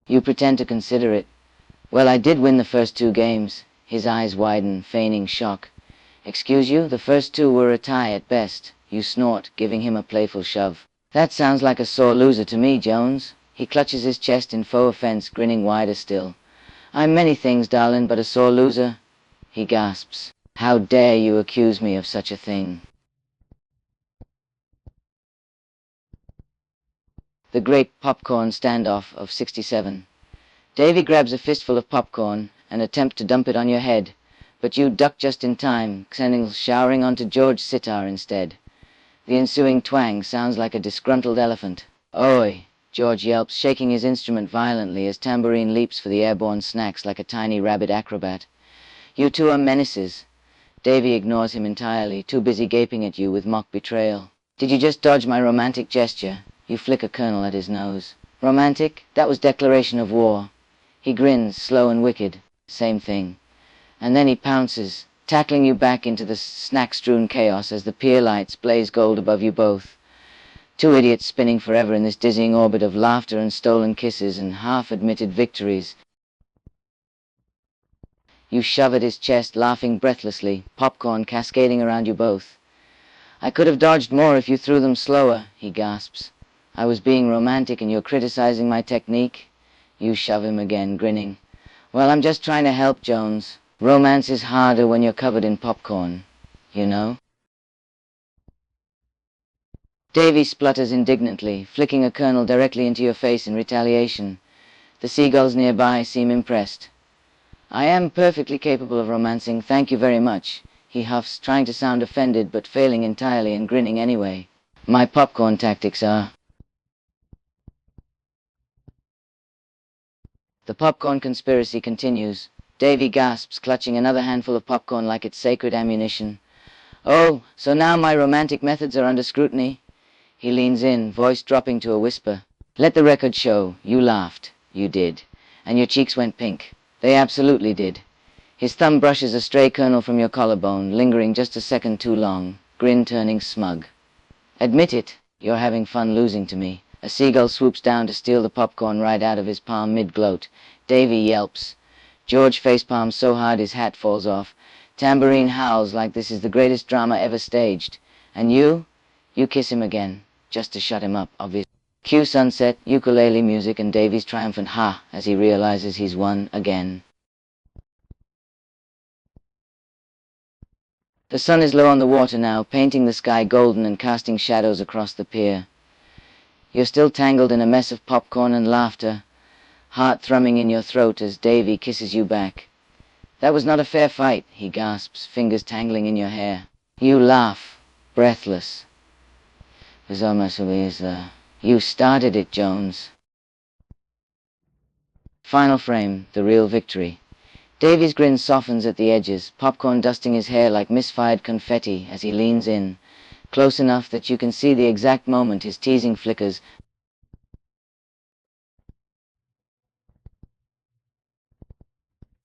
You pretend to consider it. Well, I did win the first 2 games. His eyes widen, feigning shock. Excuse you, the first 2 were a tie at best. You snort, giving him a playful shove. That sounds like a sore loser to me, Jones. He clutches his chest in faux offense, grinning wider still. I'm many things, darling, but a sore loser. He gasps. How dare you accuse me of such a thing? The Great Popcorn Standoff of 67. Davy grabs a fistful of popcorn and attempts to dump it on your head, but you duck just in time, Kernels showering onto George's sitar instead. The ensuing twang sounds like a disgruntled elephant. Oi! George yelps, shaking his instrument violently as Tambourine leaps for the airborne snacks like a tiny rabbit acrobat. You two are menaces. Davy ignores him entirely, too busy gaping at you with mock betrayal. Did you just dodge my romantic gesture? You flick a kernel at his nose. Romantic? That was declaration of war. He grins, slow and wicked. Same thing. And then he pounces, tackling you back into the snack-strewn chaos as the pier lights blaze gold above you both. 2 idiots spinning forever in this dizzying orbit of laughter and stolen kisses and half-admitted victories. You shove at his chest, laughing breathlessly, popcorn cascading around you both. I could have dodged more if you threw them slower, he gasps. I was being romantic and you're criticizing my technique? You shove him again, grinning. Well, I'm just trying to help, Jones. Romance is harder when you're covered in popcorn, you know? Davy splutters indignantly, flicking a kernel directly into your face in retaliation. The seagulls nearby seem impressed. I am perfectly capable of romancing, thank you very much. He huffs, trying to sound offended, but failing entirely and grinning anyway. My popcorn tactics are... The popcorn conspiracy continues. Davy gasps, clutching another handful of popcorn like it's sacred ammunition. Oh, so now my romantic methods are under scrutiny? He leans in, voice dropping to a whisper. Let the record show. You laughed. You did. And your cheeks went pink. They absolutely did. His thumb brushes a stray kernel from your collarbone, lingering just a second too long, grin turning smug. Admit it. You're having fun losing to me. A seagull swoops down to steal the popcorn right out of his palm mid-gloat. Davy yelps. George facepalms so hard his hat falls off. Tambourine howls like this is the greatest drama ever staged. And you kiss him again, just to shut him up, obviously. Cue sunset, ukulele music, and Davy's triumphant ha as he realizes he's won again. The sun is low on the water now, painting the sky golden and casting shadows across the pier. You're still tangled in a mess of popcorn and laughter, heart thrumming in your throat as Davy kisses you back. That was not a fair fight, he gasps, fingers tangling in your hair. You laugh, breathless. You started it, Jones. Final frame, the real victory. Davy's grin softens at the edges, popcorn dusting his hair like misfired confetti as he leans in, close enough that you can see the exact moment his teasing flickers.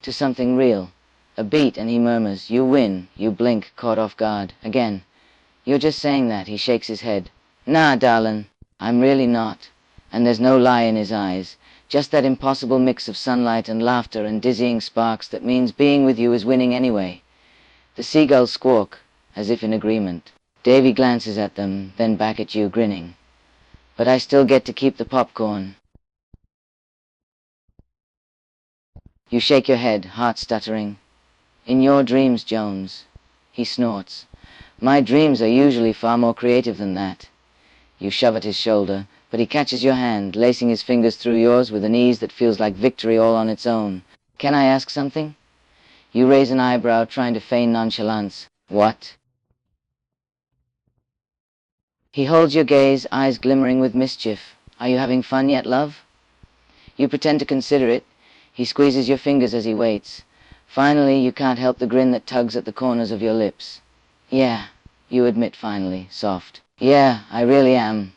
To something real. A beat, and he murmurs, you win. You blink, caught off guard. Again. You're just saying that, he shakes his head. Nah, darlin', I'm really not. And there's no lie in his eyes. Just that impossible mix of sunlight and laughter and dizzying sparks that means being with you is winning anyway. The seagulls squawk, as if in agreement. Davy glances at them, then back at you, grinning. But I still get to keep the popcorn. You shake your head, heart stuttering. In your dreams, Jones. He snorts. My dreams are usually far more creative than that. You shove at his shoulder, but he catches your hand, lacing his fingers through yours with an ease that feels like victory all on its own. Can I ask something? You raise an eyebrow, trying to feign nonchalance. What? He holds your gaze, eyes glimmering with mischief. Are you having fun yet, love? You pretend to consider it. He squeezes your fingers as he waits. Finally, you can't help the grin that tugs at the corners of your lips. Yeah, you admit finally, soft. Yeah, I really am.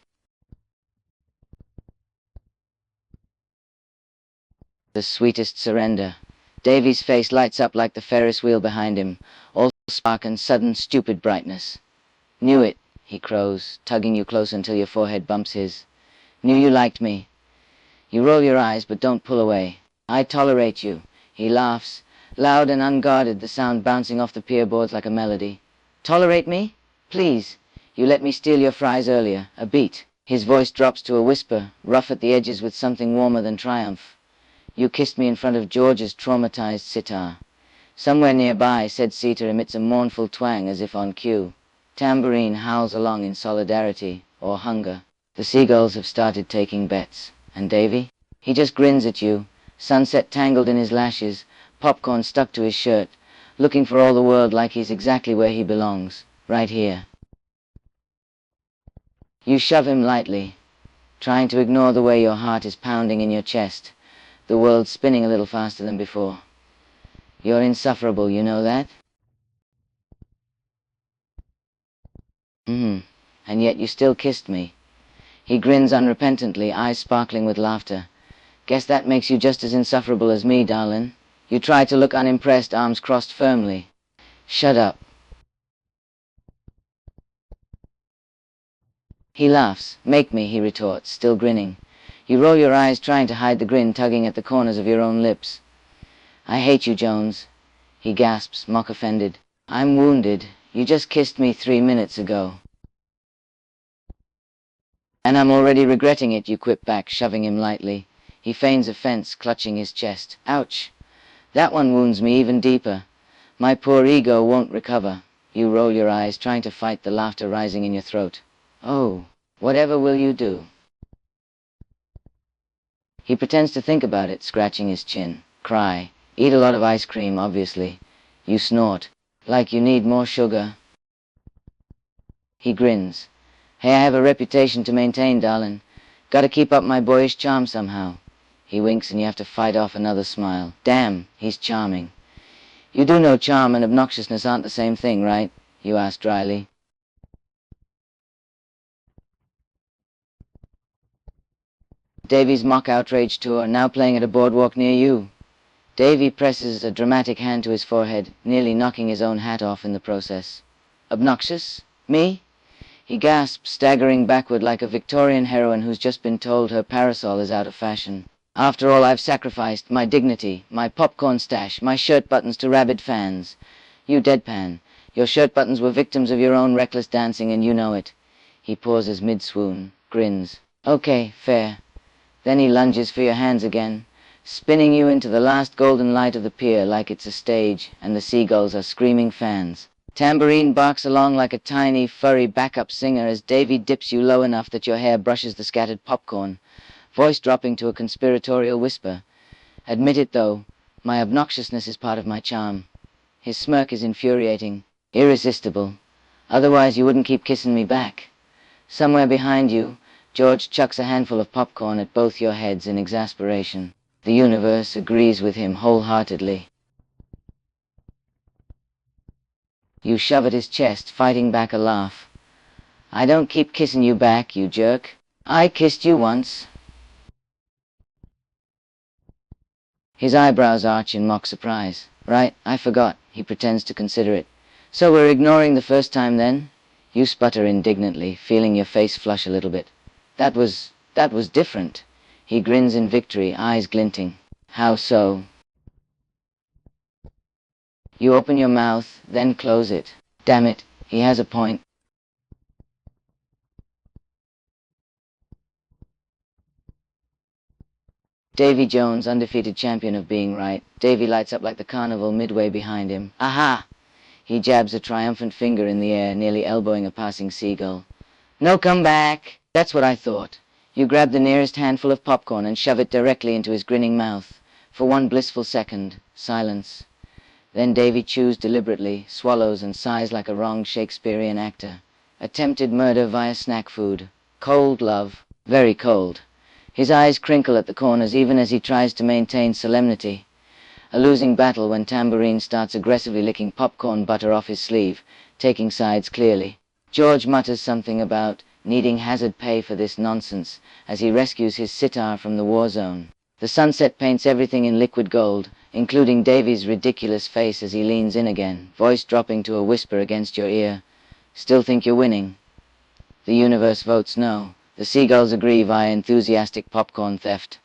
The sweetest surrender. Davy's face lights up like the Ferris wheel behind him, all spark and sudden stupid brightness. Knew it, he crows, tugging you close until your forehead bumps his. Knew you liked me. You roll your eyes, but don't pull away. I tolerate you. He laughs, loud and unguarded, the sound bouncing off the pier boards like a melody. Tolerate me? Please. You let me steal your fries earlier. A beat. His voice drops to a whisper, rough at the edges with something warmer than triumph. You kissed me in front of George's traumatized sitar. Somewhere nearby, said sitar emits a mournful twang as if on cue. Tambourine howls along in solidarity, or hunger. The seagulls have started taking bets. And Davy? He just grins at you, sunset tangled in his lashes, popcorn stuck to his shirt, looking for all the world like he's exactly where he belongs, right here. You shove him lightly, trying to ignore the way your heart is pounding in your chest, the world spinning a little faster than before. You're insufferable, you know that? And yet you still kissed me. He grins unrepentantly, eyes sparkling with laughter. Guess that makes you just as insufferable as me, darling. You try to look unimpressed, arms crossed firmly. Shut up. He laughs. Make me, he retorts, still grinning. You roll your eyes, trying to hide the grin tugging at the corners of your own lips. I hate you, Jones. He gasps, mock offended. I'm wounded. You just kissed me 3 minutes ago. And I'm already regretting it, you quip back, shoving him lightly. He feigns offense, clutching his chest. Ouch! That one wounds me even deeper. My poor ego won't recover. You roll your eyes, trying to fight the laughter rising in your throat. Oh, whatever will you do? He pretends to think about it, scratching his chin. Cry. Eat a lot of ice cream, obviously. You snort. Like you need more sugar. He grins. Hey, I have a reputation to maintain, darling. Gotta keep up my boyish charm somehow. He winks and you have to fight off another smile. Damn, he's charming. You do know charm and obnoxiousness aren't the same thing, right? You ask dryly. Davy's mock outrage tour, now playing at a boardwalk near you. Davy presses a dramatic hand to his forehead, nearly knocking his own hat off in the process. Obnoxious? Me? He gasps, staggering backward like a Victorian heroine who's just been told her parasol is out of fashion. After all I've sacrificed, my dignity, my popcorn stash, my shirt buttons to rabid fans. You deadpan. Your shirt buttons were victims of your own reckless dancing and you know it. He pauses mid-swoon, grins. Okay, fair. Then he lunges for your hands again, spinning you into the last golden light of the pier like it's a stage, and the seagulls are screaming fans. Tambourine barks along like a tiny, furry backup singer as Davy dips you low enough that your hair brushes the scattered popcorn, voice dropping to a conspiratorial whisper. Admit it, though, my obnoxiousness is part of my charm. His smirk is infuriating, irresistible. Otherwise you wouldn't keep kissing me back. Somewhere behind you, George chucks a handful of popcorn at both your heads in exasperation. The universe agrees with him wholeheartedly. You shove at his chest, fighting back a laugh. I don't keep kissing you back, you jerk. I kissed you once. His eyebrows arch in mock surprise. Right, I forgot. He pretends to consider it. So we're ignoring the first time then? You sputter indignantly, feeling your face flush a little bit. That was different. He grins in victory, eyes glinting. How so? You open your mouth, then close it. Damn it, he has a point. Davy Jones, undefeated champion of being right. Davy lights up like the carnival midway behind him. Aha! He jabs a triumphant finger in the air, nearly elbowing a passing seagull. No comeback! That's what I thought. You grab the nearest handful of popcorn and shove it directly into his grinning mouth. For one blissful second, silence. Then Davy chews deliberately, swallows and sighs like a wronged Shakespearean actor. Attempted murder via snack food. Cold, love. Very cold. His eyes crinkle at the corners even as he tries to maintain solemnity. A losing battle when Tambourine starts aggressively licking popcorn butter off his sleeve, taking sides clearly. George mutters something about needing hazard pay for this nonsense as he rescues his sitar from the war zone. The sunset paints everything in liquid gold, including Davy's ridiculous face as he leans in again, voice dropping to a whisper against your ear. Still think you're winning? The universe votes no. The seagulls agree via enthusiastic popcorn theft.